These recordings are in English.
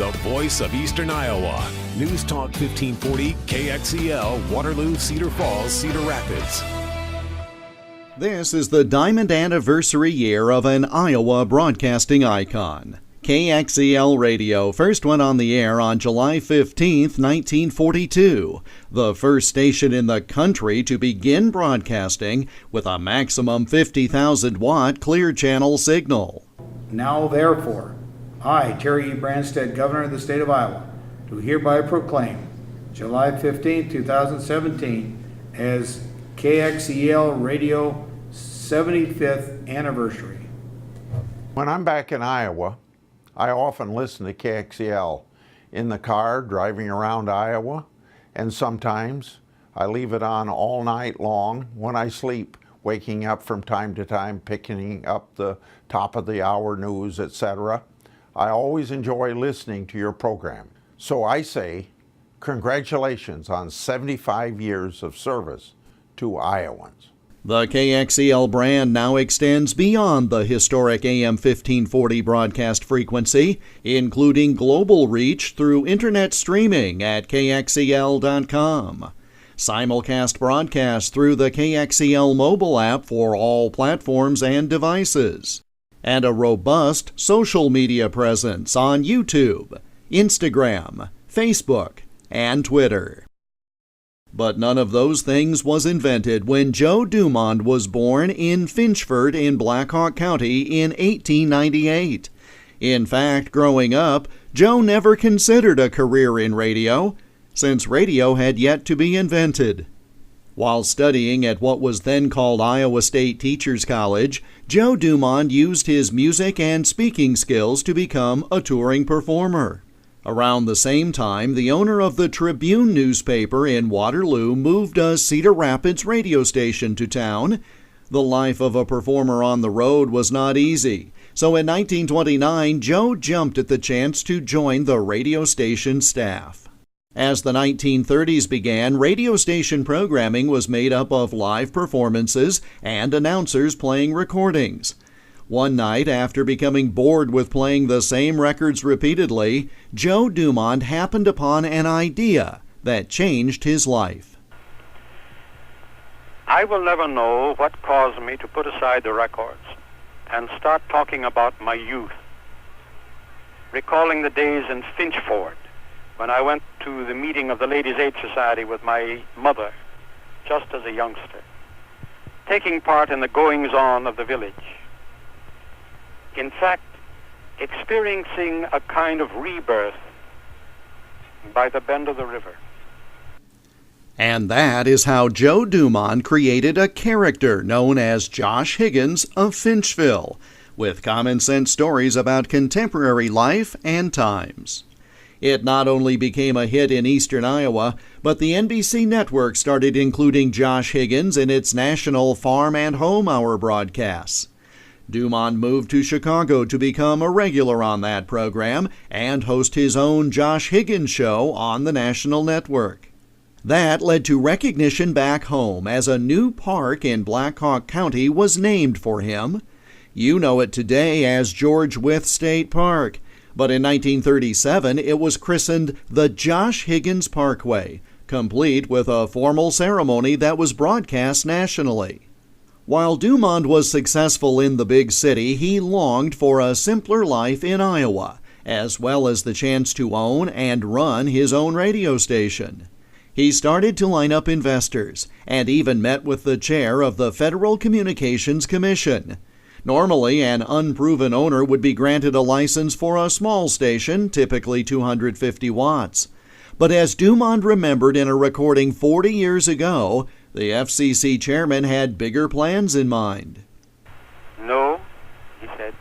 the voice of Eastern Iowa. News Talk 1540 KXEL, Waterloo, Cedar Falls, Cedar Rapids. This is the diamond anniversary year of an Iowa broadcasting icon. KXEL Radio first went on the air on July 15, 1942, the first station in the country to begin broadcasting with a maximum 50,000-watt clear channel signal. Now therefore, I, Terry E. Branstad, Governor of the State of Iowa, do hereby proclaim July 15, 2017 as KXEL Radio 75th anniversary. When I'm back in Iowa, I often listen to KXEL in the car driving around Iowa, and sometimes I leave it on all night long when I sleep, waking up from time to time, picking up the top of the hour news, etc. I always enjoy listening to your program. So I say, congratulations on 75 years of service to Iowans. The KXEL brand now extends beyond the historic AM 1540 broadcast frequency, including global reach through internet streaming at KXEL.com. Simulcast broadcasts through the KXEL mobile app for all platforms and devices. And a robust social media presence on YouTube, Instagram, Facebook, and Twitter. But none of those things was invented when Joe Dumond was born in Finchford in Blackhawk County in 1898. In fact, growing up, Joe never considered a career in radio, since radio had yet to be invented. While studying at what was then called Iowa State Teachers College, Joe Dumond used his music and speaking skills to become a touring performer. Around the same time, the owner of the Tribune newspaper in Waterloo moved a Cedar Rapids radio station to town. The life of a performer on the road was not easy, so in 1929, Joe jumped at the chance to join the radio station staff. As the 1930s began, radio station programming was made up of live performances and announcers playing recordings. One night, after becoming bored with playing the same records repeatedly, Joe Dumond happened upon an idea that changed his life. I will never know what caused me to put aside the records and start talking about my youth, recalling the days in Finchford when I went to the meeting of the Ladies' Aid Society with my mother, just as a youngster, taking part in the goings-on of the village. In fact, experiencing a kind of rebirth by the bend of the river. And that is how Joe Dumond created a character known as Josh Higgins of Finchville, with common-sense stories about contemporary life and times. It not only became a hit in eastern Iowa, but the NBC network started including Josh Higgins in its national Farm and Home Hour broadcasts. Dumond moved to Chicago to become a regular on that program and host his own Josh Higgins Show on the national network. That led to recognition back home as a new park in Blackhawk County was named for him. You know it today as George Wythe State Park, but in 1937 it was christened the Josh Higgins Parkway, complete with a formal ceremony that was broadcast nationally. While Dumond was successful in the big city, he longed for a simpler life in Iowa, as well as the chance to own and run his own radio station. He started to line up investors and even met with the chair of the Federal Communications Commission. Normally, an unproven owner would be granted a license for a small station, typically 250 watts. But as Dumond remembered in a recording 40 years ago, the FCC chairman had bigger plans in mind. No, he said,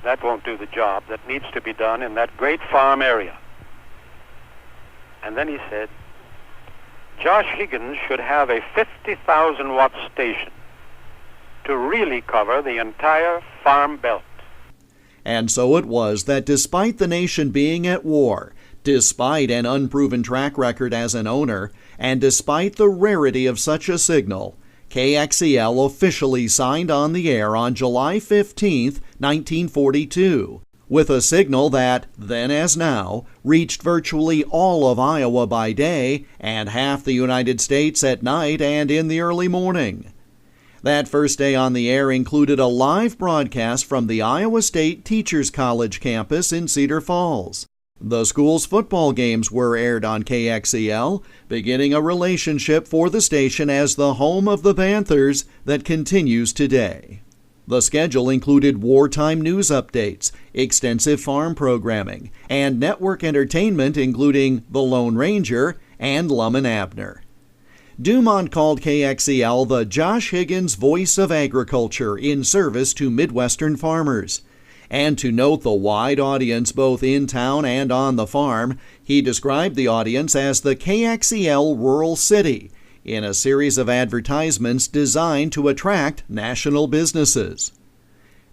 that won't do the job that needs to be done in that great farm area. And then he said, Josh Higgins should have a 50,000 watt station to really cover the entire farm belt. And so it was that despite the nation being at war, despite an unproven track record as an owner, and despite the rarity of such a signal, KXEL officially signed on the air on July 15, 1942, with a signal that, then as now, reached virtually all of Iowa by day and half the United States at night and in the early morning. That first day on the air included a live broadcast from the Iowa State Teachers College campus in Cedar Falls. The school's football games were aired on KXEL, beginning a relationship for the station as the home of the Panthers that continues today. The schedule included wartime news updates, extensive farm programming, and network entertainment including The Lone Ranger and Lum and Abner. Dumont called KXEL the Josh Higgins voice of agriculture in service to Midwestern farmers. And to note the wide audience both in town and on the farm, he described the audience as the KXEL Rural City in a series of advertisements designed to attract national businesses.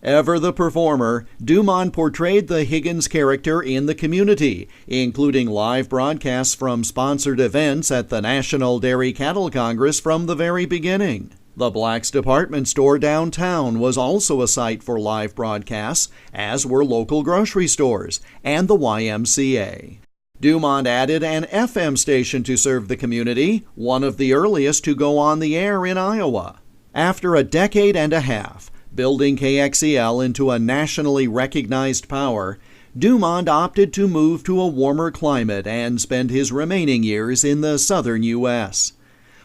Ever the performer, Dumont portrayed the Higgins character in the community, including live broadcasts from sponsored events at the National Dairy Cattle Congress from the very beginning. The Black's department store downtown was also a site for live broadcasts, as were local grocery stores and the YMCA. Dumont added an FM station to serve the community, one of the earliest to go on the air in Iowa. After a decade and a half, building KXEL into a nationally recognized power, Dumont opted to move to a warmer climate and spend his remaining years in the southern U.S.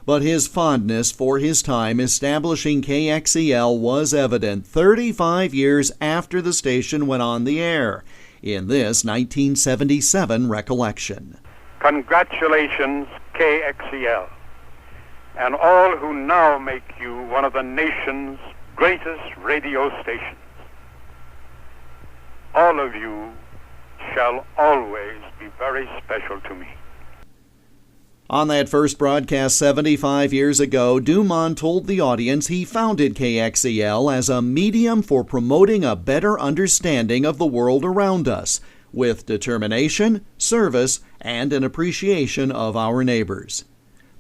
But his fondness for his time establishing KXEL was evident 35 years after the station went on the air, in this 1977 recollection. Congratulations, KXEL, and all who now make you one of the nation's greatest radio stations. All of you shall always be very special to me. On that first broadcast 75 years ago, Dumont told the audience he founded KXEL as a medium for promoting a better understanding of the world around us, with determination, service, and an appreciation of our neighbors.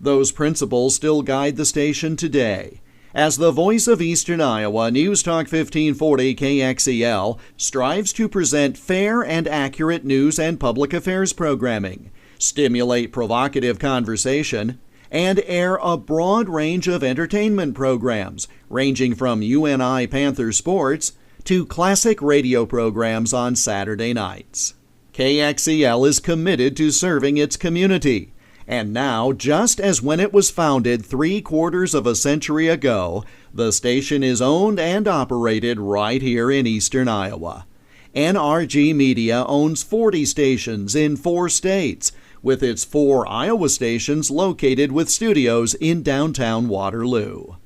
Those principles still guide the station today. As the voice of Eastern Iowa, News Talk 1540 KXEL strives to present fair and accurate news and public affairs programming, stimulate provocative conversation, and air a broad range of entertainment programs, ranging from UNI Panther sports to classic radio programs on Saturday nights. KXEL is committed to serving its community. And now, just as when it was founded 3/4 of a century ago, the station is owned and operated right here in Eastern Iowa. NRG Media owns 40 stations in 4 states, with its 4 Iowa stations located with studios in downtown Waterloo.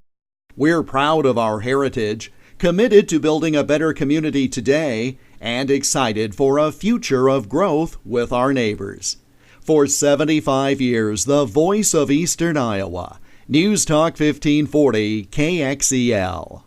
We're proud of our heritage, committed to building a better community today, and excited for a future of growth with our neighbors. For 75 years, the voice of Eastern Iowa, News Talk 1540 KXEL.